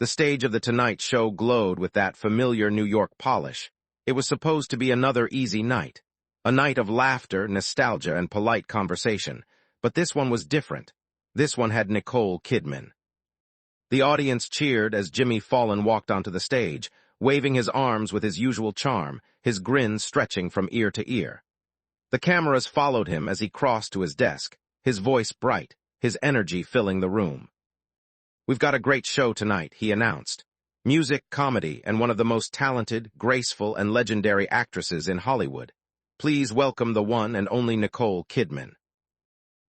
The stage of the Tonight Show glowed with that familiar New York polish. It was supposed to be another easy night. A night of laughter, nostalgia, and polite conversation. But this one was different. This one had Nicole Kidman. The audience cheered as Jimmy Fallon walked onto the stage, waving his arms with his usual charm, his grin stretching from ear to ear. The cameras followed him as he crossed to his desk, his voice bright, his energy filling the room. "We've got a great show tonight," he announced. "Music, comedy, and one of the most talented, graceful, and legendary actresses in Hollywood. Please welcome the one and only Nicole Kidman."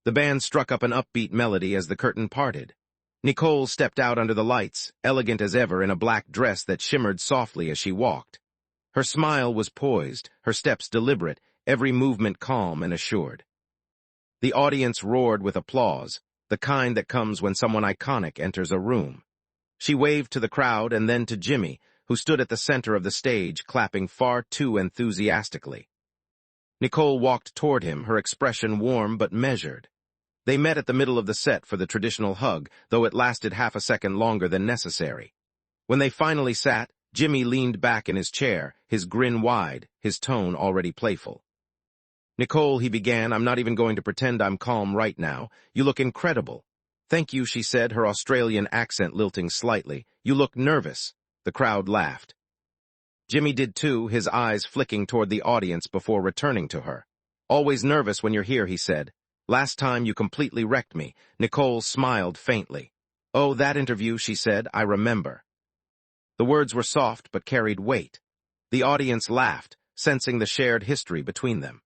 The band struck up an upbeat melody as the curtain parted. Nicole stepped out under the lights, elegant as ever in a black dress that shimmered softly as she walked. Her smile was poised, her steps deliberate, every movement calm and assured. The audience roared with applause, the kind that comes when someone iconic enters a room. She waved to the crowd and then to Jimmy, who stood at the center of the stage, clapping far too enthusiastically. Nicole walked toward him, her expression warm but measured. They met at the middle of the set for the traditional hug, though it lasted half a second longer than necessary. When they finally sat, Jimmy leaned back in his chair, his grin wide, his tone already playful. "Nicole," he began, "I'm not even going to pretend I'm calm right now. You look incredible." "Thank you," she said, her Australian accent lilting slightly. "You look nervous." The crowd laughed. Jimmy did too, his eyes flicking toward the audience before returning to her. "Always nervous when you're here," he said. "Last time you completely wrecked me." Nicole smiled faintly. "Oh, that interview," she said, "I remember." The words were soft but carried weight. The audience laughed, sensing the shared history between them.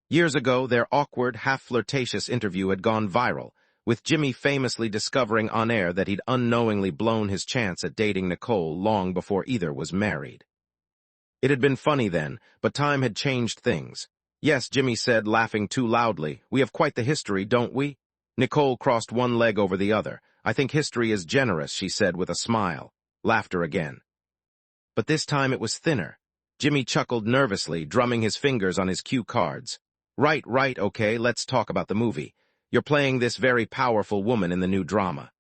Years ago, their awkward, half-flirtatious interview had gone viral, with Jimmy famously discovering on air that he'd unknowingly blown his chance at dating Nicole long before either was married. It had been funny then, but time had changed things. "Yes," Jimmy said, laughing too loudly, "we have quite the history, don't we?" Nicole crossed one leg over the other. "I think history is generous," she said with a smile. Laughter again. But this time it was thinner. Jimmy chuckled nervously, drumming his fingers on his cue cards. Right, okay, let's talk about the movie. You're playing this very powerful woman in the new drama."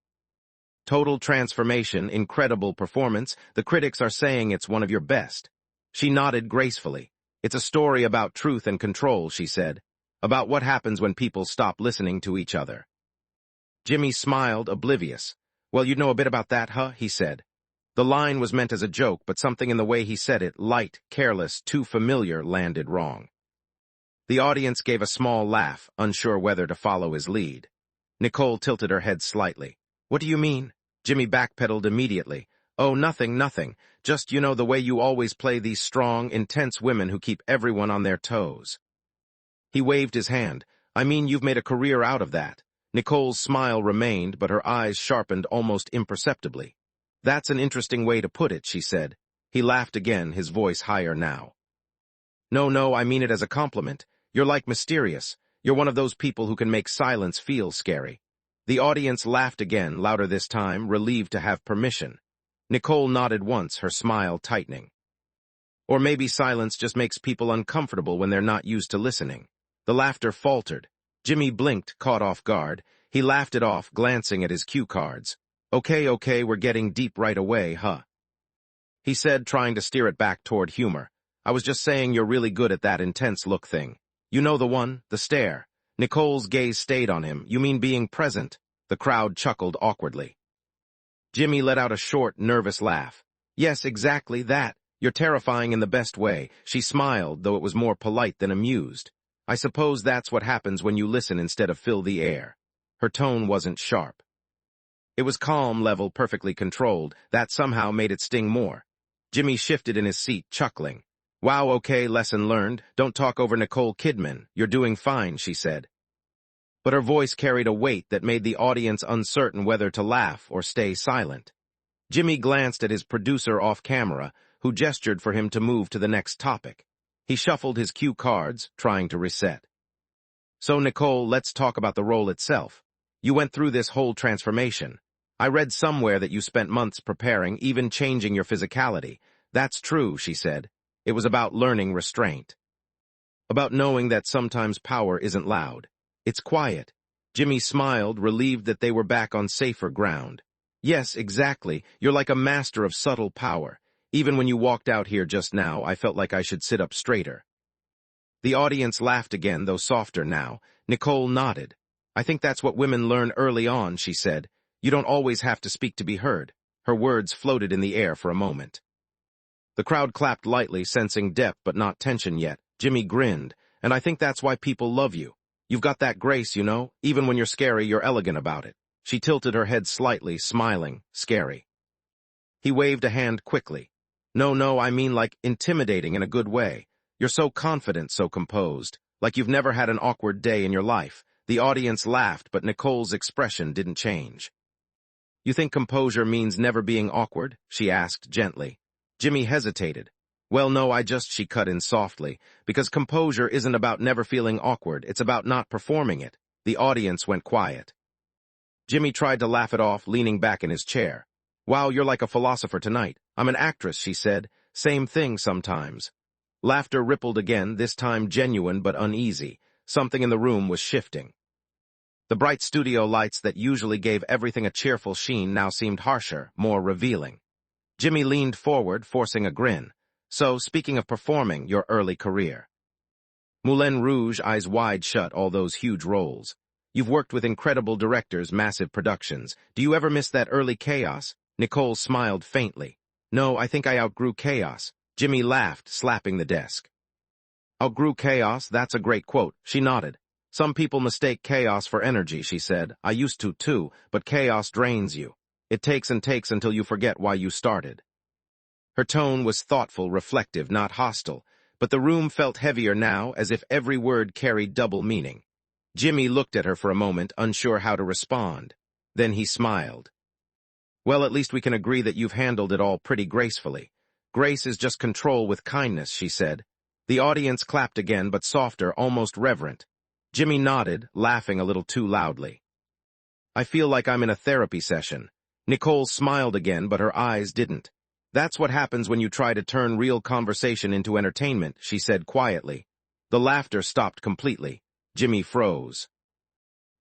"Total transformation, incredible performance. The critics are saying it's one of your best." She nodded gracefully. "It's a story about truth and control," she said. "About what happens when people stop listening to each other." Jimmy smiled, oblivious. "Well, you know a bit about that, huh?" he said. The line was meant as a joke, but something in the way he said it, light, careless, too familiar, landed wrong. The audience gave a small laugh, unsure whether to follow his lead. Nicole tilted her head slightly. "What do you mean?" Jimmy backpedaled immediately. "Oh, nothing. Just, the way you always play these strong, intense women who keep everyone on their toes." He waved his hand. "I mean, you've made a career out of that." Nicole's smile remained, but her eyes sharpened almost imperceptibly. "That's an interesting way to put it," she said. He laughed again, his voice higher now. No, I mean it as a compliment. You're like mysterious. You're one of those people who can make silence feel scary." The audience laughed again, louder this time, relieved to have permission. Nicole nodded once, her smile tightening. "Or maybe silence just makes people uncomfortable when they're not used to listening." The laughter faltered. Jimmy blinked, caught off guard. He laughed it off, glancing at his cue cards. Okay, we're getting deep right away, huh?" He said, trying to steer it back toward humor. "I was just saying you're really good at that intense look thing. You know the one, the stare." Nicole's gaze stayed on him. "You mean being present?" The crowd chuckled awkwardly. Jimmy let out a short, nervous laugh. "Yes, exactly that. You're terrifying in the best way." She smiled, though it was more polite than amused. "I suppose that's what happens when you listen instead of fill the air." Her tone wasn't sharp. It was calm, level, perfectly controlled. That somehow made it sting more. Jimmy shifted in his seat, chuckling. "Wow, okay, lesson learned. Don't talk over Nicole Kidman. You're doing fine," she said. But her voice carried a weight that made the audience uncertain whether to laugh or stay silent. Jimmy glanced at his producer off camera, who gestured for him to move to the next topic. He shuffled his cue cards, trying to reset. "So, Nicole, let's talk about the role itself. You went through this whole transformation. I read somewhere that you spent months preparing, even changing your physicality." "That's true," she said. "It was about learning restraint. About knowing that sometimes power isn't loud. It's quiet." Jimmy smiled, relieved that they were back on safer ground. Yes, exactly. You're like a master of subtle power. Even when you walked out here just now, I felt like I should sit up straighter. The audience laughed again, though softer now. Nicole nodded. I think that's what women learn early on, she said. You don't always have to speak to be heard. Her words floated in the air for a moment. The crowd clapped lightly, sensing depth but not tension yet. Jimmy grinned. And I think that's why people love you. You've got that grace, you know. Even when you're scary, you're elegant about it. She tilted her head slightly, smiling. Scary. He waved a hand quickly. No, I mean like intimidating in a good way. You're so confident, so composed. Like you've never had an awkward day in your life. The audience laughed, but Nicole's expression didn't change. You think composure means never being awkward? She asked gently. Jimmy hesitated. Well, no, she cut in softly, because composure isn't about never feeling awkward, it's about not performing it. The audience went quiet. Jimmy tried to laugh it off, leaning back in his chair. Wow, you're like a philosopher tonight. I'm an actress, she said. Same thing sometimes. Laughter rippled again, this time genuine but uneasy. Something in the room was shifting. The bright studio lights that usually gave everything a cheerful sheen now seemed harsher, more revealing. Jimmy leaned forward, forcing a grin. So, speaking of performing, your early career. Moulin Rouge, eyes wide shut, all those huge roles. You've worked with incredible directors, massive productions. Do you ever miss that early chaos? Nicole smiled faintly. No, I think I outgrew chaos. Jimmy laughed, slapping the desk. Outgrew chaos, that's a great quote. She nodded. Some people mistake chaos for energy, she said. I used to too, but chaos drains you. It takes and takes until you forget why you started. Her tone was thoughtful, reflective, not hostile, but the room felt heavier now, as if every word carried double meaning. Jimmy looked at her for a moment, unsure how to respond. Then he smiled. Well, at least we can agree that you've handled it all pretty gracefully. Grace is just control with kindness, she said. The audience clapped again, but softer, almost reverent. Jimmy nodded, laughing a little too loudly. I feel like I'm in a therapy session. Nicole smiled again, but her eyes didn't. That's what happens when you try to turn real conversation into entertainment, she said quietly. The laughter stopped completely. Jimmy froze.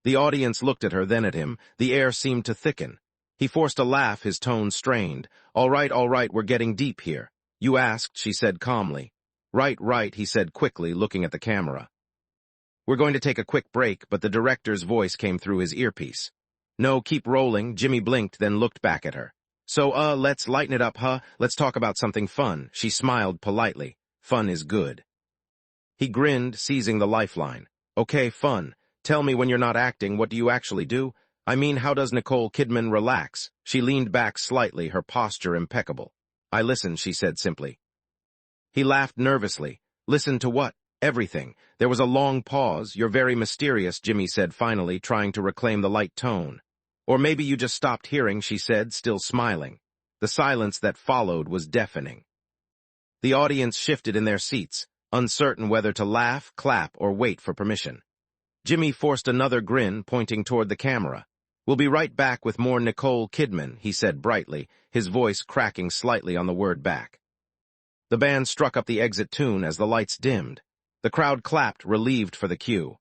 The audience looked at her, then at him. The air seemed to thicken. He forced a laugh, his tone strained. All right, we're getting deep here. You asked, she said calmly. Right, he said quickly, looking at the camera. We're going to take a quick break, but the director's voice came through his earpiece. No, keep rolling. Jimmy blinked, then looked back at her. So, let's lighten it up, huh? Let's talk about something fun. She smiled politely. Fun is good. He grinned, seizing the lifeline. Okay, fun. Tell me when you're not acting, what do you actually do? I mean, how does Nicole Kidman relax? She leaned back slightly, her posture impeccable. I listen, she said simply. He laughed nervously. Listen to what? Everything. There was a long pause. You're very mysterious, Jimmy said finally, trying to reclaim the light tone. Or maybe you just stopped hearing, she said, still smiling. The silence that followed was deafening. The audience shifted in their seats, uncertain whether to laugh, clap, or wait for permission. Jimmy forced another grin, pointing toward the camera. We'll be right back with more Nicole Kidman, he said brightly, his voice cracking slightly on the word back. The band struck up the exit tune as the lights dimmed. The crowd clapped, relieved for the cue.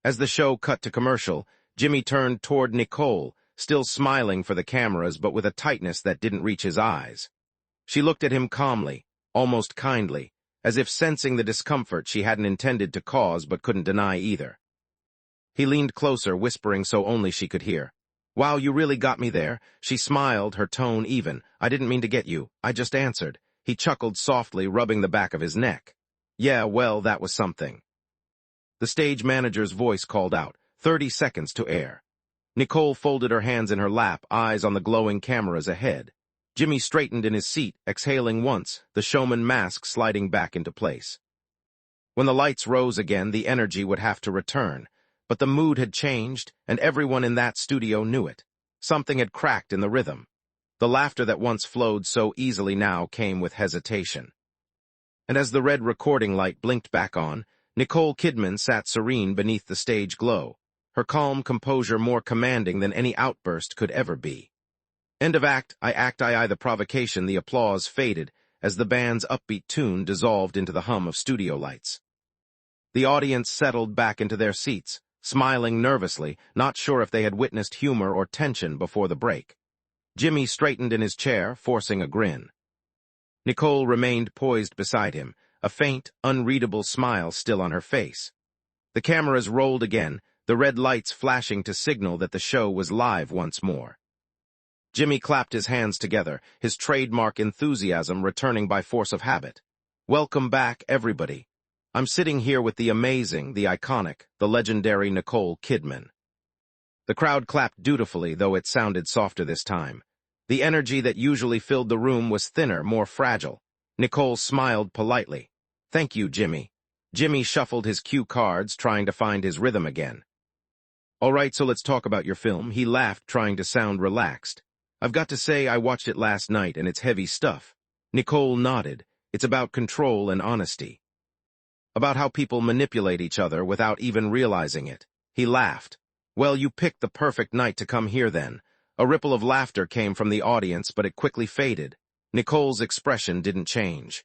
As the show cut to commercial, Jimmy turned toward Nicole, still smiling for the cameras but with a tightness that didn't reach his eyes. She looked at him calmly, almost kindly, as if sensing the discomfort she hadn't intended to cause but couldn't deny either. He leaned closer, whispering so only she could hear. Wow, you really got me there. She smiled, her tone even. I didn't mean to get you. I just answered. He chuckled softly, rubbing the back of his neck. Yeah, well, that was something. The stage manager's voice called out, 30 seconds to air. Nicole folded her hands in her lap, eyes on the glowing cameras ahead. Jimmy straightened in his seat, exhaling once, the showman mask sliding back into place. When the lights rose again, the energy would have to return. But the mood had changed, and everyone in that studio knew it. Something had cracked in the rhythm. The laughter that once flowed so easily now came with hesitation. And as the red recording light blinked back on, Nicole Kidman sat serene beneath the stage glow, her calm composure more commanding than any outburst could ever be. End of act, I, the provocation, the applause faded as the band's upbeat tune dissolved into the hum of studio lights. The audience settled back into their seats, smiling nervously, not sure if they had witnessed humor or tension before the break. Jimmy straightened in his chair, forcing a grin. Nicole remained poised beside him, a faint, unreadable smile still on her face. The cameras rolled again, the red lights flashing to signal that the show was live once more. Jimmy clapped his hands together, his trademark enthusiasm returning by force of habit. Welcome back, everybody. I'm sitting here with the amazing, the iconic, the legendary Nicole Kidman. The crowd clapped dutifully, though it sounded softer this time. The energy that usually filled the room was thinner, more fragile. Nicole smiled politely. Thank you, Jimmy. Jimmy shuffled his cue cards, trying to find his rhythm again. All right, so let's talk about your film. He laughed, trying to sound relaxed. I've got to say, I watched it last night, and it's heavy stuff. Nicole nodded. It's about control and honesty. About how people manipulate each other without even realizing it. He laughed. Well, you picked the perfect night to come here then. A ripple of laughter came from the audience, but it quickly faded. Nicole's expression didn't change.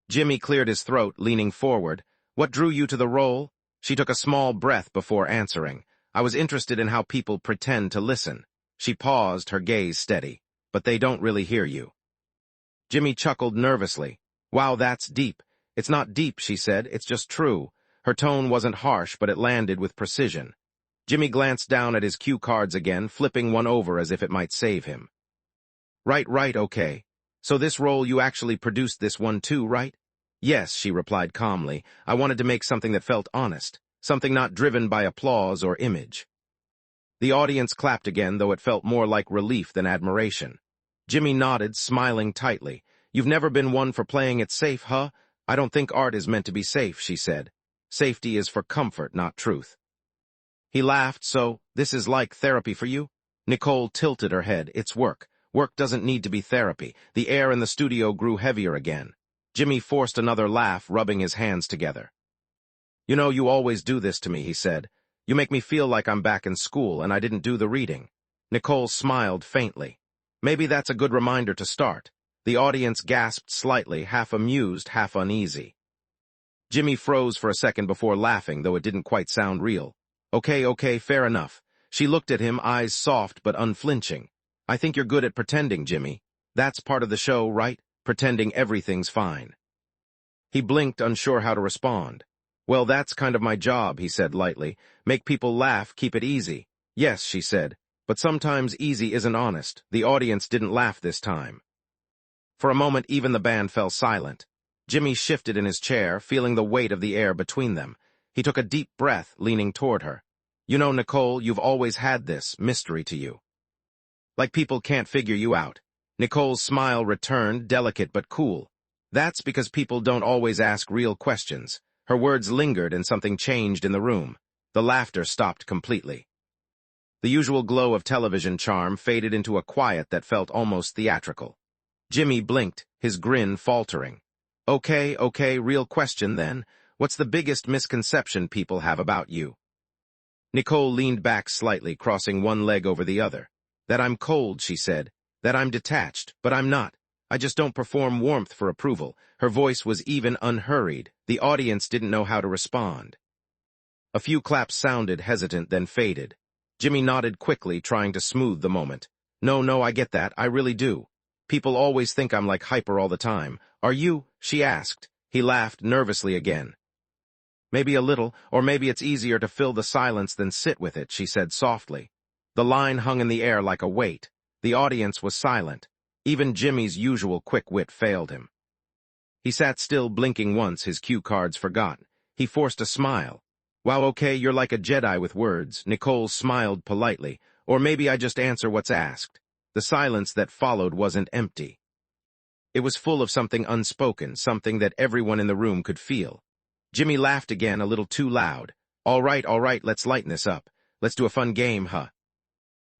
Jimmy cleared his throat, leaning forward. What drew you to the role? She took a small breath before answering. I was interested in how people pretend to listen. She paused, her gaze steady. But they don't really hear you. Jimmy chuckled nervously. Wow, that's deep. It's not deep, she said. It's just true. Her tone wasn't harsh, but it landed with precision. Jimmy glanced down at his cue cards again, flipping one over as if it might save him. Right, okay. So this role you actually produced this one too, right? Yes, she replied calmly. I wanted to make something that felt honest, something not driven by applause or image. The audience clapped again, though it felt more like relief than admiration. Jimmy nodded, smiling tightly. You've never been one for playing it safe, huh? I don't think art is meant to be safe, she said. Safety is for comfort, not truth. He laughed. So, this is like therapy for you? Nicole tilted her head. It's work. Work doesn't need to be therapy. The air in the studio grew heavier again. Jimmy forced another laugh, rubbing his hands together. You know, you always do this to me, he said. You make me feel like I'm back in school and I didn't do the reading. Nicole smiled faintly. Maybe that's a good reminder to start. The audience gasped slightly, half amused, half uneasy. Jimmy froze for a second before laughing, though it didn't quite sound real. Okay, fair enough. She looked at him, eyes soft but unflinching. I think you're good at pretending, Jimmy. That's part of the show, right? Pretending everything's fine. He blinked, unsure how to respond. Well, that's kind of my job, he said lightly. Make people laugh, keep it easy. Yes, she said. But sometimes easy isn't honest. The audience didn't laugh this time. For a moment, even the band fell silent. Jimmy shifted in his chair, feeling the weight of the air between them. He took a deep breath, leaning toward her. You know, Nicole, you've always had this mystery to you. Like people can't figure you out. Nicole's smile returned, delicate but cool. That's because people don't always ask real questions. Her words lingered and something changed in the room. The laughter stopped completely. The usual glow of television charm faded into a quiet that felt almost theatrical. Jimmy blinked, his grin faltering. Okay, real question then. What's the biggest misconception people have about you? Nicole leaned back slightly, crossing one leg over the other. That I'm cold, she said. That I'm detached, but I'm not. I just don't perform warmth for approval. Her voice was even unhurried. The audience didn't know how to respond. A few claps sounded hesitant, then faded. Jimmy nodded quickly, trying to smooth the moment. No, I get that. I really do. People always think I'm like hyper all the time. Are you? She asked. He laughed nervously again. Maybe a little, or maybe it's easier to fill the silence than sit with it, she said softly. The line hung in the air like a weight. The audience was silent. Even Jimmy's usual quick wit failed him. He sat still, blinking once, his cue cards forgot. He forced a smile. Wow, okay, you're like a Jedi with words. Nicole smiled politely. Or maybe I just answer what's asked. The silence that followed wasn't empty. It was full of something unspoken, something that everyone in the room could feel. Jimmy laughed again, a little too loud. All right, let's lighten this up. Let's do a fun game, huh?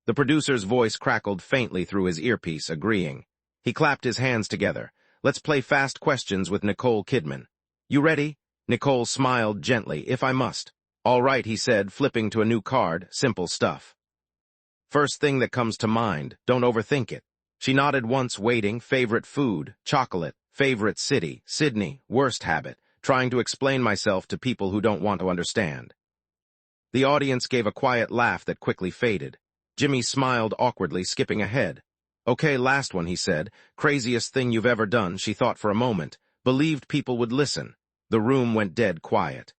The producer's voice crackled faintly through his earpiece, agreeing. He clapped his hands together. Let's play fast questions with Nicole Kidman. You ready? Nicole smiled gently. If I must. All right, he said, flipping to a new card. Simple stuff. First thing that comes to mind. Don't overthink it. She nodded once, waiting. Favorite food, chocolate. Favorite city, Sydney. Worst habit, trying to explain myself to people who don't want to understand. The audience gave a quiet laugh that quickly faded. Jimmy smiled awkwardly, skipping ahead. Okay, last one, he said. Craziest thing you've ever done, she thought for a moment. Believed people would listen. The room went dead quiet.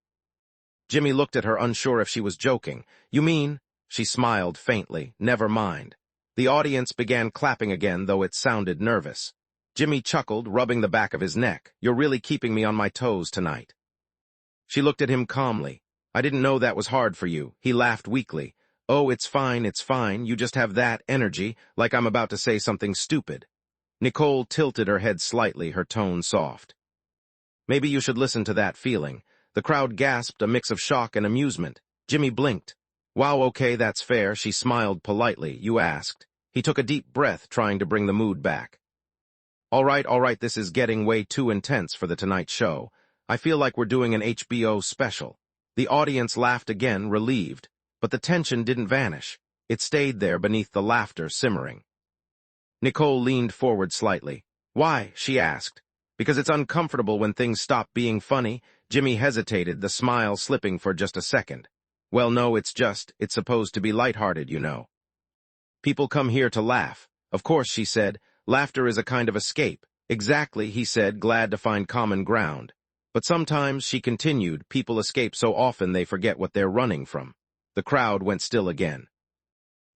Jimmy looked at her, unsure if she was joking. You mean? She smiled faintly. Never mind. The audience began clapping again, though it sounded nervous. Jimmy chuckled, rubbing the back of his neck. You're really keeping me on my toes tonight. She looked at him calmly. I didn't know that was hard for you. He laughed weakly. Oh, it's fine, it's fine. You just have that energy, like I'm about to say something stupid. Nicole tilted her head slightly, her tone soft. Maybe you should listen to that feeling. The crowd gasped, a mix of shock and amusement. Jimmy blinked. Wow, okay, that's fair. She smiled politely. You asked. He took a deep breath, trying to bring the mood back. All right, this is getting way too intense for the Tonight Show. I feel like we're doing an HBO special. The audience laughed again, relieved, but the tension didn't vanish. It stayed there beneath the laughter simmering. Nicole leaned forward slightly. Why? She asked. Because it's uncomfortable when things stop being funny. Jimmy hesitated, the smile slipping for just a second. Well, no, it's supposed to be lighthearted, you know. People come here to laugh. Of course, she said. Laughter is a kind of escape. Exactly, he said, glad to find common ground. But sometimes, she continued, people escape so often they forget what they're running from. The crowd went still again.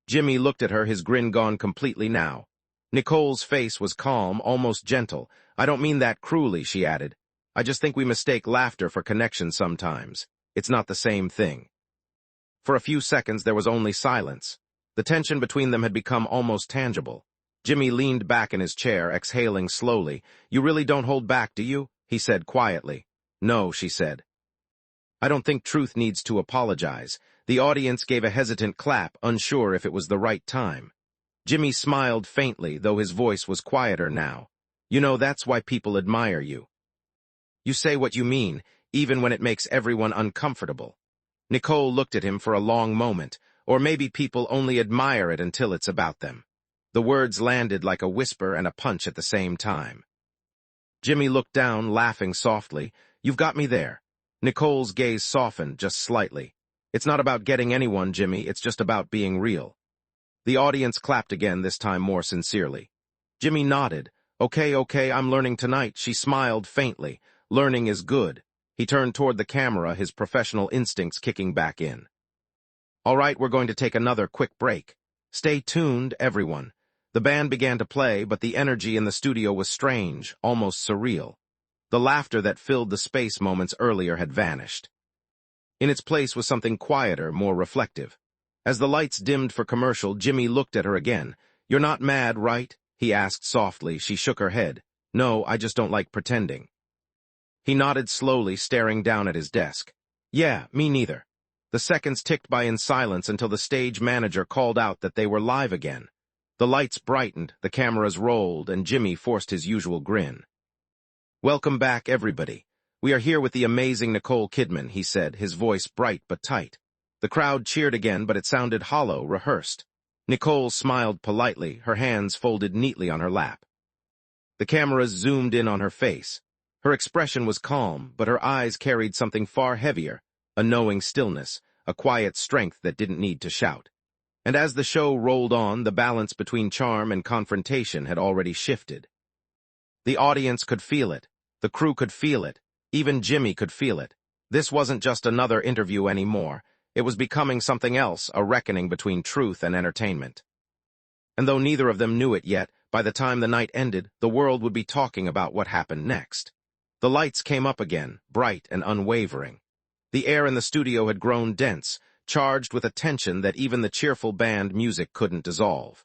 Jimmy looked at her, his grin gone completely now. Nicole's face was calm, almost gentle. I don't mean that cruelly, she added. I just think we mistake laughter for connection sometimes. It's not the same thing. For a few seconds, there was only silence. The tension between them had become almost tangible. Jimmy leaned back in his chair, exhaling slowly. You really don't hold back, do you? He said quietly. No, she said. I don't think truth needs to apologize. The audience gave a hesitant clap, unsure if it was the right time. Jimmy smiled faintly, though his voice was quieter now. You know, that's why people admire you. You say what you mean, even when it makes everyone uncomfortable. Nicole looked at him for a long moment, or maybe people only admire it until it's about them. The words landed like a whisper and a punch at the same time. Jimmy looked down, laughing softly. You've got me there. Nicole's gaze softened just slightly. It's not about getting anyone, Jimmy, it's just about being real. The audience clapped again, this time more sincerely. Jimmy nodded. Okay, I'm learning tonight. She smiled faintly. Learning is good. He turned toward the camera, his professional instincts kicking back in. All right, we're going to take another quick break. Stay tuned, everyone. The band began to play, but the energy in the studio was strange, almost surreal. The laughter that filled the space moments earlier had vanished. In its place was something quieter, more reflective. As the lights dimmed for commercial, Jimmy looked at her again. You're not mad, right? He asked softly. She shook her head. No, I just don't like pretending. He nodded slowly, staring down at his desk. Yeah, me neither. The seconds ticked by in silence until the stage manager called out that they were live again. The lights brightened, the cameras rolled, and Jimmy forced his usual grin. Welcome back, everybody. We are here with the amazing Nicole Kidman, he said, his voice bright but tight. The crowd cheered again, but it sounded hollow, rehearsed. Nicole smiled politely, her hands folded neatly on her lap. The cameras zoomed in on her face. Her expression was calm, but her eyes carried something far heavier, a knowing stillness, a quiet strength that didn't need to shout. And as the show rolled on, the balance between charm and confrontation had already shifted. The audience could feel it. The crew could feel it. Even Jimmy could feel it. This wasn't just another interview anymore. It was becoming something else, a reckoning between truth and entertainment. And though neither of them knew it yet, by the time the night ended, the world would be talking about what happened next. The lights came up again, bright and unwavering. The air in the studio had grown dense, charged with a tension that even the cheerful band music couldn't dissolve.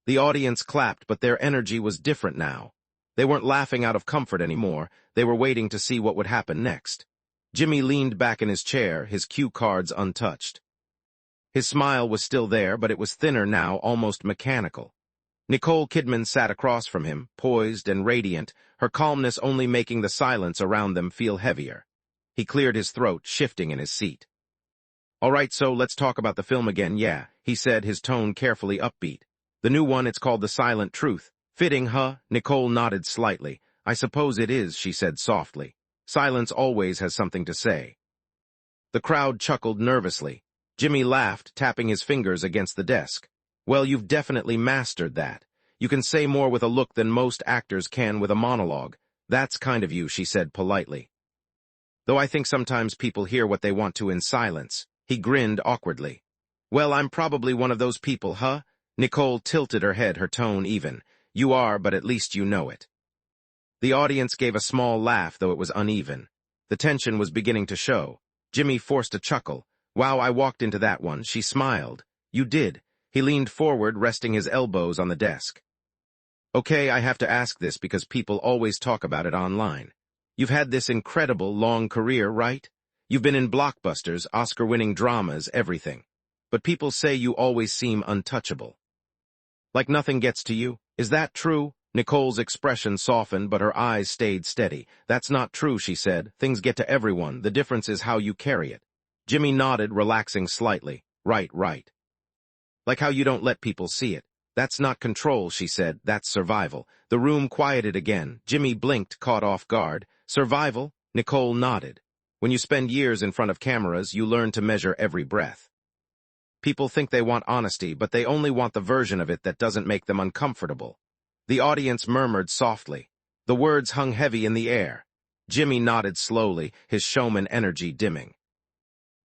The audience clapped, but their energy was different now. They weren't laughing out of comfort anymore. They were waiting to see what would happen next. Jimmy leaned back in his chair, his cue cards untouched. His smile was still there, but it was thinner now, almost mechanical. Nicole Kidman sat across from him, poised and radiant, her calmness only making the silence around them feel heavier. He cleared his throat, shifting in his seat. All right, so let's talk about the film again, yeah, he said, his tone carefully upbeat. The new one, it's called The Silent Truth. Fitting, huh? Nicole nodded slightly. I suppose it is, she said softly. Silence always has something to say. The crowd chuckled nervously. Jimmy laughed, tapping his fingers against the desk. Well, you've definitely mastered that. You can say more with a look than most actors can with a monologue. That's kind of you, she said politely. Though I think sometimes people hear what they want to in silence. He grinned awkwardly. Well, I'm probably one of those people, huh? Nicole tilted her head, her tone even. You are, but at least you know it. The audience gave a small laugh, though it was uneven. The tension was beginning to show. Jimmy forced a chuckle. Wow, I walked into that one. She smiled. You did. He leaned forward, resting his elbows on the desk. Okay, I have to ask this because people always talk about it online. You've had this incredible long career, right? You've been in blockbusters, Oscar-winning dramas, everything. But people say you always seem untouchable. Like nothing gets to you? Is that true? Nicole's expression softened, but her eyes stayed steady. That's not true, she said. Things get to everyone. The difference is how you carry it. Jimmy nodded, relaxing slightly. Right. Like how you don't let people see it. That's not control, she said. That's survival. The room quieted again. Jimmy blinked, caught off guard. Survival? Nicole nodded. When you spend years in front of cameras, you learn to measure every breath. People think they want honesty, but they only want the version of it that doesn't make them uncomfortable. The audience murmured softly. The words hung heavy in the air. Jimmy nodded slowly, his showman energy dimming.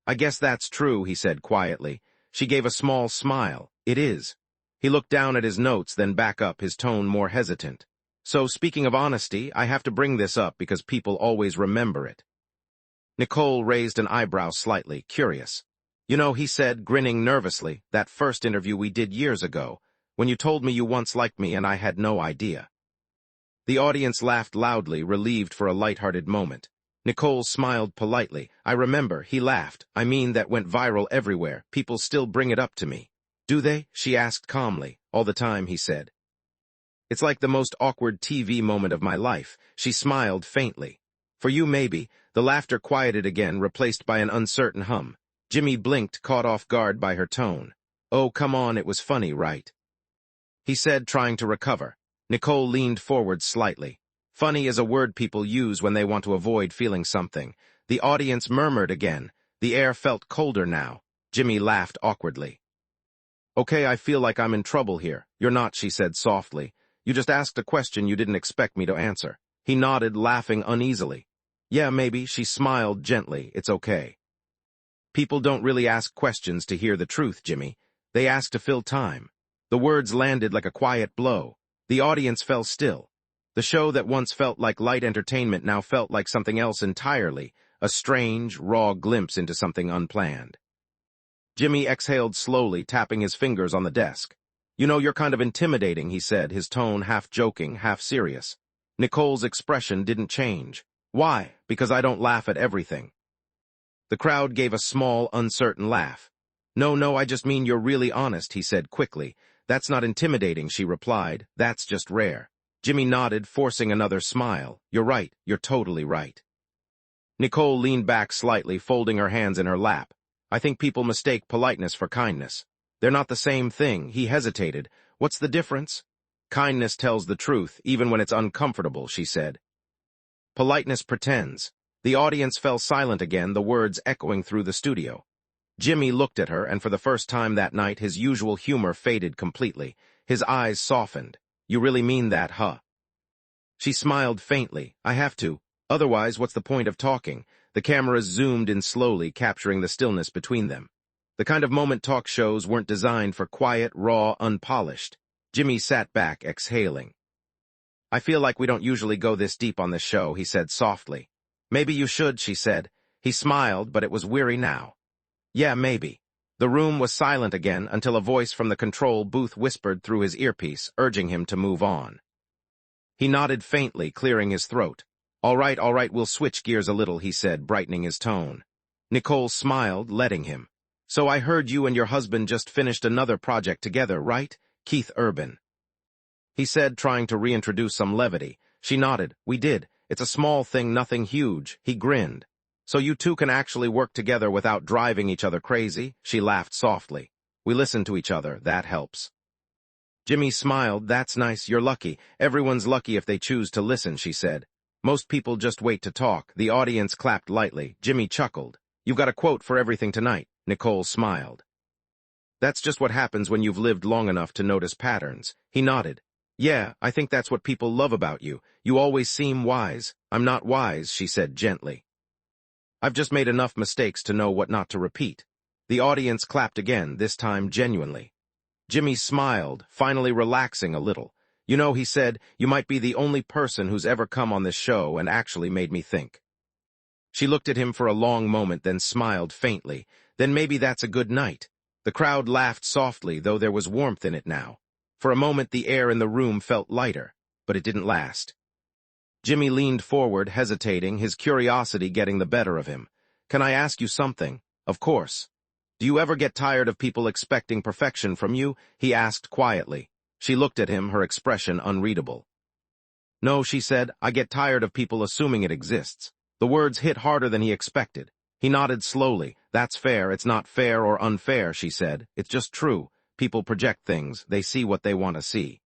I guess that's true, he said quietly. She gave a small smile. It is. He looked down at his notes, then back up, his tone more hesitant. So, speaking of honesty, I have to bring this up because people always remember it. Nicole raised an eyebrow slightly, curious. You know, he said, grinning nervously, that first interview we did years ago, when you told me you once liked me and I had no idea. The audience laughed loudly, relieved for a lighthearted moment. Nicole smiled politely. I remember, he laughed. I mean, that went viral everywhere. People still bring it up to me. Do they? She asked calmly. All the time, he said. It's like the most awkward TV moment of my life. She smiled faintly. For you, maybe. The laughter quieted again, replaced by an uncertain hum. Jimmy blinked, caught off guard by her tone. Oh, come on, it was funny, right? He said, trying to recover. Nicole leaned forward slightly. Funny is a word people use when they want to avoid feeling something. The audience murmured again. The air felt colder now. Jimmy laughed awkwardly. Okay, I feel like I'm in trouble here. You're not, she said softly. You just asked a question you didn't expect me to answer. He nodded, laughing uneasily. Yeah, maybe, she smiled gently. It's okay. People don't really ask questions to hear the truth, Jimmy. They ask to fill time. The words landed like a quiet blow. The audience fell still. The show that once felt like light entertainment now felt like something else entirely, a strange, raw glimpse into something unplanned. Jimmy exhaled slowly, tapping his fingers on the desk. You know, you're kind of intimidating, he said, his tone half joking, half serious. Nicole's expression didn't change. Why? Because I don't laugh at everything. The crowd gave a small, uncertain laugh. No, I just mean you're really honest, he said quickly. That's not intimidating, she replied. That's just rare. Jimmy nodded, forcing another smile. You're right. You're totally right. Nicole leaned back slightly, folding her hands in her lap. I think people mistake politeness for kindness. They're not the same thing. He hesitated. What's the difference? Kindness tells the truth, even when it's uncomfortable, she said. Politeness pretends. The audience fell silent again, the words echoing through the studio. Jimmy looked at her, and for the first time that night, his usual humor faded completely. His eyes softened. You really mean that, huh? She smiled faintly. I have to. Otherwise, what's the point of talking? The cameras zoomed in slowly, capturing the stillness between them. The kind of moment talk shows weren't designed for quiet, raw, unpolished. Jimmy sat back, exhaling. I feel like we don't usually go this deep on this show, he said softly. Maybe you should, she said. He smiled, but it was weary now. Yeah, maybe. The room was silent again until a voice from the control booth whispered through his earpiece, urging him to move on. He nodded faintly, clearing his throat. All right, we'll switch gears a little, he said, brightening his tone. Nicole smiled, letting him. So I heard you and your husband just finished another project together, right? Keith Urban. He said, trying to reintroduce some levity. She nodded. We did. It's a small thing, nothing huge. He grinned. So you two can actually work together without driving each other crazy? She laughed softly. We listen to each other. That helps. Jimmy smiled. That's nice. You're lucky. Everyone's lucky if they choose to listen, she said. Most people just wait to talk. The audience clapped lightly. Jimmy chuckled. You've got a quote for everything tonight. Nicole smiled. That's just what happens when you've lived long enough to notice patterns. He nodded. Yeah, I think that's what people love about you. You always seem wise. I'm not wise, she said gently. I've just made enough mistakes to know what not to repeat. The audience clapped again, this time genuinely. Jimmy smiled, finally relaxing a little. You know, he said, you might be the only person who's ever come on this show and actually made me think. She looked at him for a long moment, then smiled faintly. Then maybe that's a good night. The crowd laughed softly, though there was warmth in it now. For a moment the air in the room felt lighter, but it didn't last. Jimmy leaned forward, hesitating, his curiosity getting the better of him. Can I ask you something? Of course. Do you ever get tired of people expecting perfection from you? He asked quietly. She looked at him, her expression unreadable. No, she said, I get tired of people assuming it exists. The words hit harder than he expected. He nodded slowly. That's fair. It's not fair or unfair, she said. It's just true. People project things. They see what they want to see.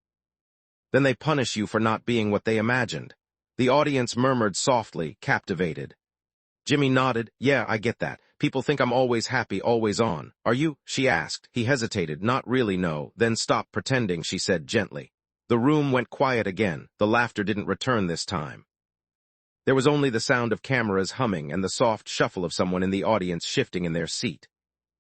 Then they punish you for not being what they imagined. The audience murmured softly, captivated. Jimmy nodded. Yeah, I get that. People think I'm always happy, always on. Are you? She asked. He hesitated. Not really, no. Then stop pretending, she said gently. The room went quiet again. The laughter didn't return this time. There was only the sound of cameras humming and the soft shuffle of someone in the audience shifting in their seat.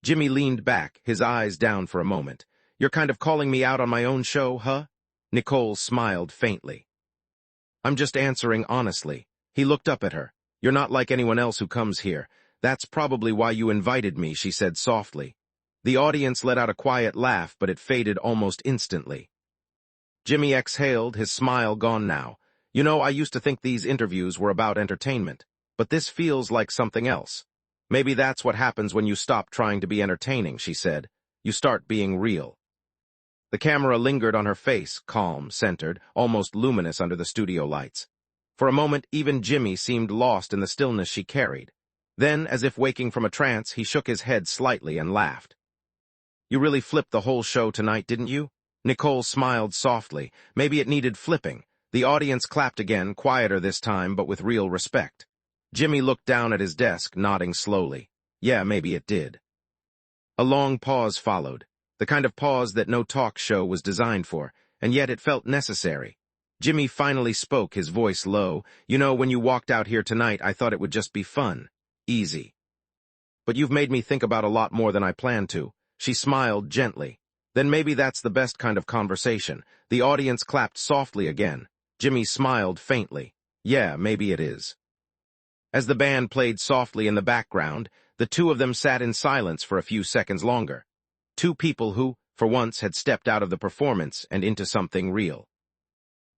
Jimmy leaned back, his eyes down for a moment. You're kind of calling me out on my own show, huh? Nicole smiled faintly. I'm just answering honestly. He looked up at her. You're not like anyone else who comes here. That's probably why you invited me, she said softly. The audience let out a quiet laugh, but it faded almost instantly. Jimmy exhaled, his smile gone now. You know, I used to think these interviews were about entertainment, but this feels like something else. Maybe that's what happens when you stop trying to be entertaining, she said. You start being real. The camera lingered on her face, calm, centered, almost luminous under the studio lights. For a moment, even Jimmy seemed lost in the stillness she carried. Then, as if waking from a trance, he shook his head slightly and laughed. You really flipped the whole show tonight, didn't you? Nicole smiled softly. Maybe it needed flipping. The audience clapped again, quieter this time, but with real respect. Jimmy looked down at his desk, nodding slowly. Yeah, maybe it did. A long pause followed, the kind of pause that no talk show was designed for, and yet it felt necessary. Jimmy finally spoke, his voice low. You know, when you walked out here tonight, I thought it would just be fun. Easy. But you've made me think about a lot more than I planned to. She smiled gently. Then maybe that's the best kind of conversation. The audience clapped softly again. Jimmy smiled faintly. Yeah, maybe it is. As the band played softly in the background, the two of them sat in silence for a few seconds longer. Two people who, for once, had stepped out of the performance and into something real.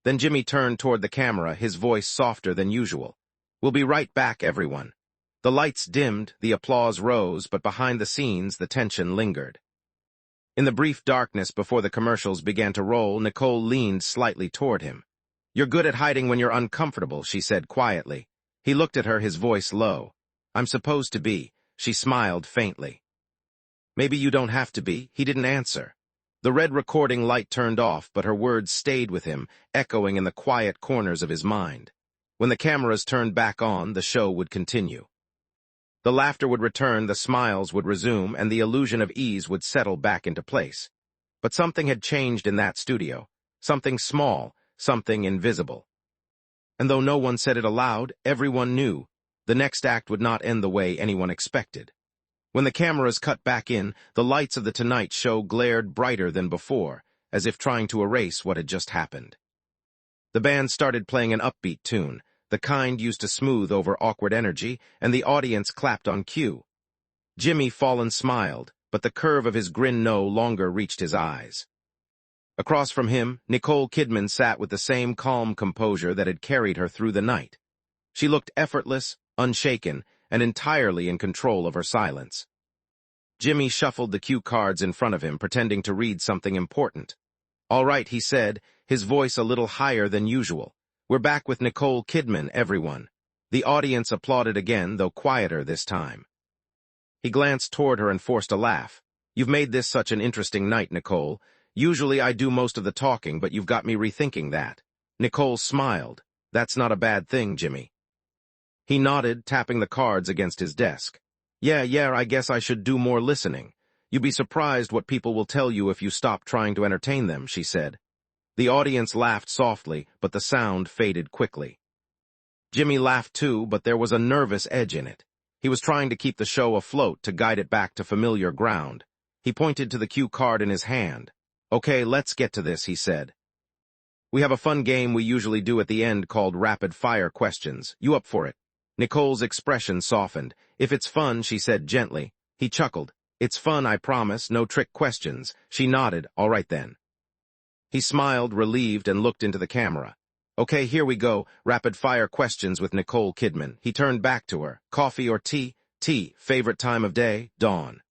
Then Jimmy turned toward the camera, his voice softer than usual. We'll be right back, everyone. The lights dimmed, the applause rose, but behind the scenes, the tension lingered. In the brief darkness before the commercials began to roll, Nicole leaned slightly toward him. You're good at hiding when you're uncomfortable, she said quietly. He looked at her, his voice low. I'm supposed to be. She smiled faintly. Maybe you don't have to be. He didn't answer. The red recording light turned off, but her words stayed with him, echoing in the quiet corners of his mind. When the cameras turned back on, the show would continue. The laughter would return, the smiles would resume, and the illusion of ease would settle back into place. But something had changed in that studio. Something small, something invisible. And though no one said it aloud, everyone knew. The next act would not end the way anyone expected. When the cameras cut back in, the lights of the Tonight Show glared brighter than before, as if trying to erase what had just happened. The band started playing an upbeat tune, the kind used to smooth over awkward energy, and the audience clapped on cue. Jimmy Fallon smiled, but the curve of his grin no longer reached his eyes. Across from him, Nicole Kidman sat with the same calm composure that had carried her through the night. She looked effortless, unshaken, and entirely in control of her silence. Jimmy shuffled the cue cards in front of him, pretending to read something important. All right, he said, his voice a little higher than usual. We're back with Nicole Kidman, everyone. The audience applauded again, though quieter this time. He glanced toward her and forced a laugh. You've made this such an interesting night, Nicole. Usually I do most of the talking, but you've got me rethinking that. Nicole smiled. That's not a bad thing, Jimmy. He nodded, tapping the cards against his desk. Yeah, I guess I should do more listening. You'd be surprised what people will tell you if you stop trying to entertain them, she said. The audience laughed softly, but the sound faded quickly. Jimmy laughed too, but there was a nervous edge in it. He was trying to keep the show afloat, to guide it back to familiar ground. He pointed to the cue card in his hand. "Okay, let's get to this," he said. "We have a fun game we usually do at the end called rapid-fire questions. You up for it?" Nicole's expression softened. "If it's fun," she said gently. He chuckled. "It's fun, I promise, no trick questions." She nodded. "All right then." He smiled, relieved, and looked into the camera. "Okay, here we go. Rapid-fire questions with Nicole Kidman." He turned back to her. "Coffee or tea?" "Tea. Favorite time of day?" "Dawn."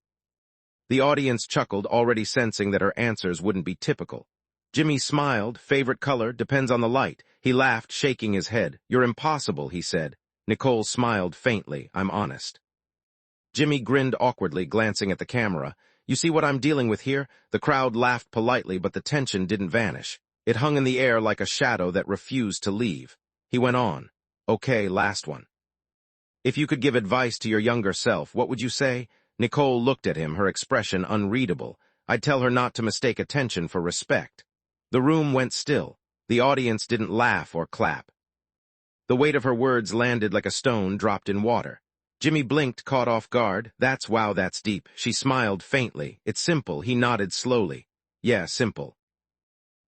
The audience chuckled, already sensing that her answers wouldn't be typical. Jimmy smiled. "Favorite color? Depends on the light." He laughed, shaking his head. "You're impossible," he said. Nicole smiled faintly. "I'm honest." Jimmy grinned awkwardly, glancing at the camera. "You see what I'm dealing with here?" The crowd laughed politely, but the tension didn't vanish. It hung in the air like a shadow that refused to leave. He went on. "Okay, last one. If you could give advice to your younger self, what would you say?" Nicole looked at him, her expression unreadable. "I'd tell her not to mistake attention for respect." The room went still. The audience didn't laugh or clap. The weight of her words landed like a stone dropped in water. Jimmy blinked, caught off guard. Wow, that's deep." She smiled faintly. "It's simple." He nodded slowly. "Yeah, simple."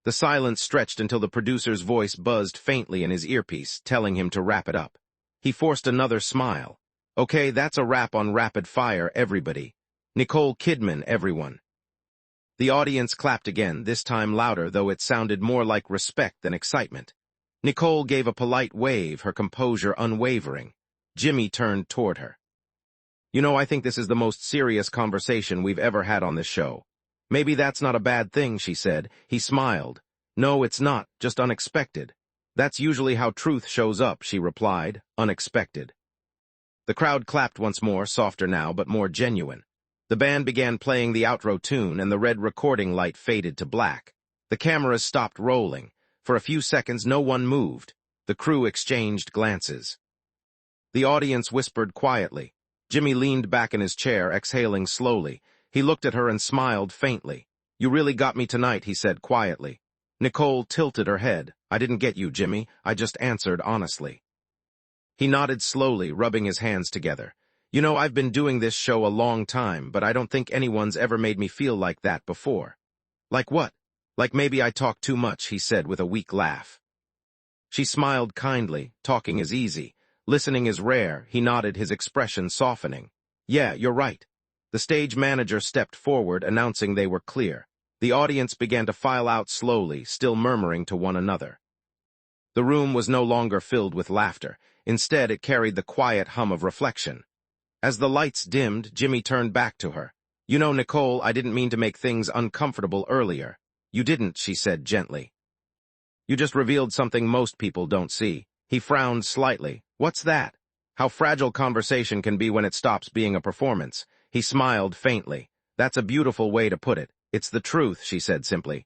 The silence stretched until the producer's voice buzzed faintly in his earpiece, telling him to wrap it up. He forced another smile. "Okay, that's a wrap on Rapid Fire, everybody. Nicole Kidman, everyone." The audience clapped again, this time louder, though it sounded more like respect than excitement. Nicole gave a polite wave, her composure unwavering. Jimmy turned toward her. "You know, I think this is the most serious conversation we've ever had on this show." "Maybe that's not a bad thing," she said. He smiled. "No, it's not, just unexpected." "That's usually how truth shows up," she replied, "unexpected." The crowd clapped once more, softer now, but more genuine. The band began playing the outro tune, and the red recording light faded to black. The cameras stopped rolling. For a few seconds, no one moved. The crew exchanged glances. The audience whispered quietly. Jimmy leaned back in his chair, exhaling slowly. He looked at her and smiled faintly. "You really got me tonight," he said quietly. Nicole tilted her head. "I didn't get you, Jimmy. I just answered honestly." He nodded slowly, rubbing his hands together. "You know, I've been doing this show a long time, but I don't think anyone's ever made me feel like that before." "Like what?" "Like maybe I talk too much," he said with a weak laugh. She smiled kindly. "Talking is easy. Listening is rare." He nodded, his expression softening. "Yeah, you're right." The stage manager stepped forward, announcing they were clear. The audience began to file out slowly, still murmuring to one another. The room was no longer filled with laughter. Instead, it carried the quiet hum of reflection. As the lights dimmed, Jimmy turned back to her. "You know, Nicole, I didn't mean to make things uncomfortable earlier." "You didn't," she said gently. "You just revealed something most people don't see." He frowned slightly. "What's that?" "How fragile conversation can be when it stops being a performance." He smiled faintly. "That's a beautiful way to put it. It's the truth," she said simply.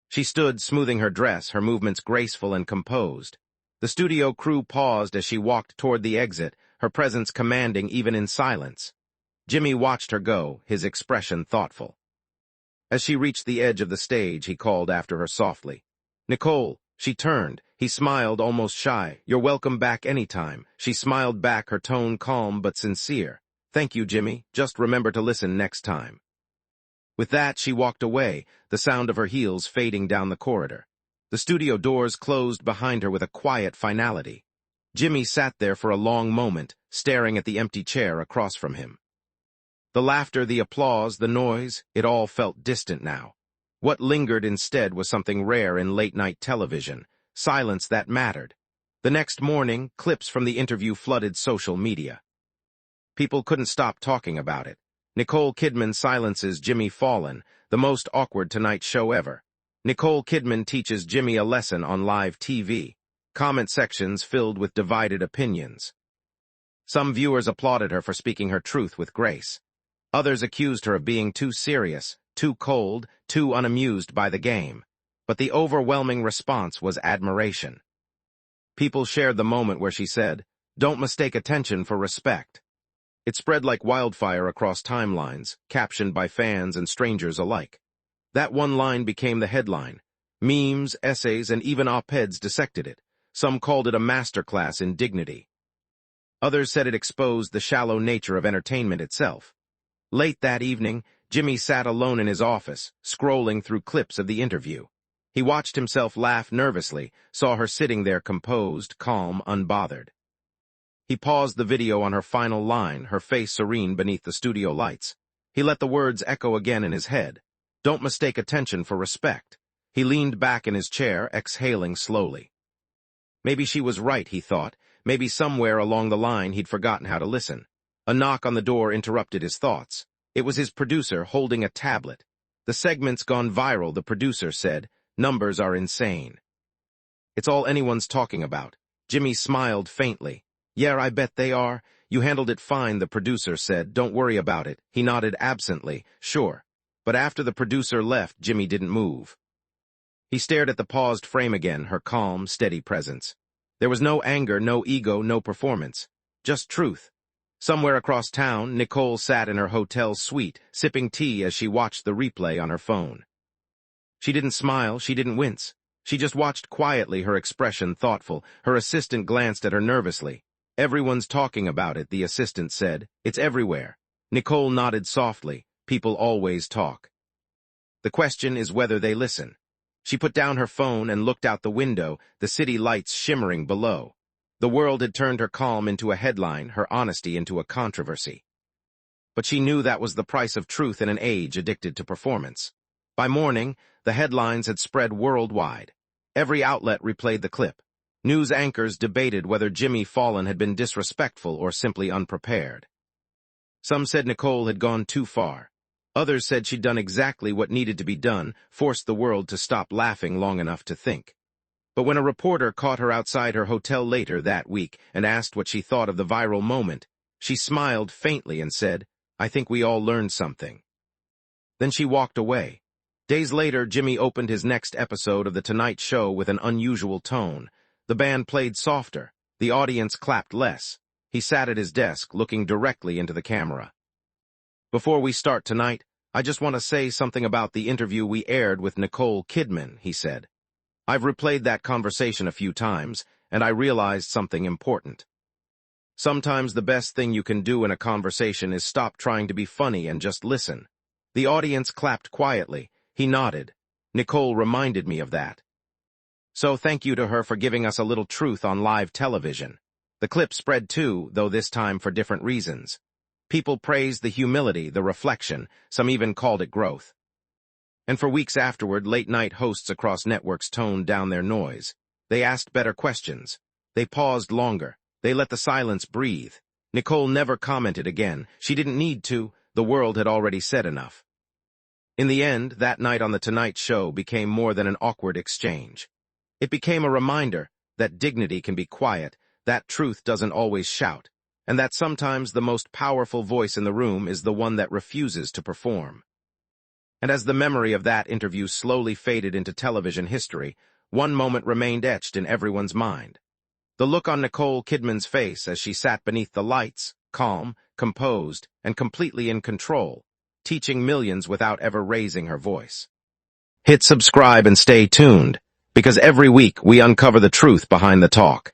She stood, smoothing her dress, her movements graceful and composed. The studio crew paused as she walked toward the exit, her presence commanding even in silence. Jimmy watched her go, his expression thoughtful. As she reached the edge of the stage, he called after her softly. "Nicole." She turned. He smiled, almost shy. "You're welcome back anytime." She smiled back, her tone calm but sincere. "Thank you, Jimmy. Just remember to listen next time." With that, she walked away, the sound of her heels fading down the corridor. The studio doors closed behind her with a quiet finality. Jimmy sat there for a long moment, staring at the empty chair across from him. The laughter, the applause, the noise, it all felt distant now. What lingered instead was something rare in late-night television, silence that mattered. The next morning, clips from the interview flooded social media. People couldn't stop talking about it. Nicole Kidman silences Jimmy Fallon, the most awkward Tonight Show ever. Nicole Kidman teaches Jimmy a lesson on live TV. Comment sections filled with divided opinions. Some viewers applauded her for speaking her truth with grace. Others accused her of being too serious, too cold, too unamused by the game. But the overwhelming response was admiration. People shared the moment where she said, "Don't mistake attention for respect." It spread like wildfire across timelines, captioned by fans and strangers alike. That one line became the headline. Memes, essays, and even op-eds dissected it. Some called it a masterclass in dignity. Others said it exposed the shallow nature of entertainment itself. Late that evening, Jimmy sat alone in his office, scrolling through clips of the interview. He watched himself laugh nervously, saw her sitting there composed, calm, unbothered. He paused the video on her final line, her face serene beneath the studio lights. He let the words echo again in his head. Don't mistake attention for respect. He leaned back in his chair, exhaling slowly. Maybe she was right, he thought. Maybe somewhere along the line he'd forgotten how to listen. A knock on the door interrupted his thoughts. It was his producer holding a tablet. The segment's gone viral, the producer said. Numbers are insane. It's all anyone's talking about. Jimmy smiled faintly. Yeah, I bet they are. You handled it fine, the producer said. Don't worry about it. He nodded absently. Sure. But after the producer left, Jimmy didn't move. He stared at the paused frame again, her calm, steady presence. There was no anger, no ego, no performance. Just truth. Somewhere across town, Nicole sat in her hotel suite, sipping tea as she watched the replay on her phone. She didn't smile, she didn't wince. She just watched quietly, her expression thoughtful. Her assistant glanced at her nervously. Everyone's talking about it, the assistant said. It's everywhere. Nicole nodded softly. People always talk. The question is whether they listen. She put down her phone and looked out the window, the city lights shimmering below. The world had turned her calm into a headline, her honesty into a controversy. But she knew that was the price of truth in an age addicted to performance. By morning, the headlines had spread worldwide. Every outlet replayed the clip. News anchors debated whether Jimmy Fallon had been disrespectful or simply unprepared. Some said Nicole had gone too far. Others said she'd done exactly what needed to be done, forced the world to stop laughing long enough to think. But when a reporter caught her outside her hotel later that week and asked what she thought of the viral moment, she smiled faintly and said, I think we all learned something. Then she walked away. Days later, Jimmy opened his next episode of The Tonight Show with an unusual tone. The band played softer. The audience clapped less. He sat at his desk, looking directly into the camera. Before we start tonight, I just want to say something about the interview we aired with Nicole Kidman, he said. I've replayed that conversation a few times, and I realized something important. Sometimes the best thing you can do in a conversation is stop trying to be funny and just listen. The audience clapped quietly. He nodded. Nicole reminded me of that. So thank you to her for giving us a little truth on live television. The clip spread too, though this time for different reasons. People praised the humility, the reflection, some even called it growth. And for weeks afterward, late-night hosts across networks toned down their noise. They asked better questions. They paused longer. They let the silence breathe. Nicole never commented again. She didn't need to. The world had already said enough. In the end, that night on The Tonight Show became more than an awkward exchange. It became a reminder that dignity can be quiet, that truth doesn't always shout, and that sometimes the most powerful voice in the room is the one that refuses to perform. And as the memory of that interview slowly faded into television history, one moment remained etched in everyone's mind. The look on Nicole Kidman's face as she sat beneath the lights, calm, composed, and completely in control, teaching millions without ever raising her voice. Hit subscribe and stay tuned, because every week we uncover the truth behind the talk.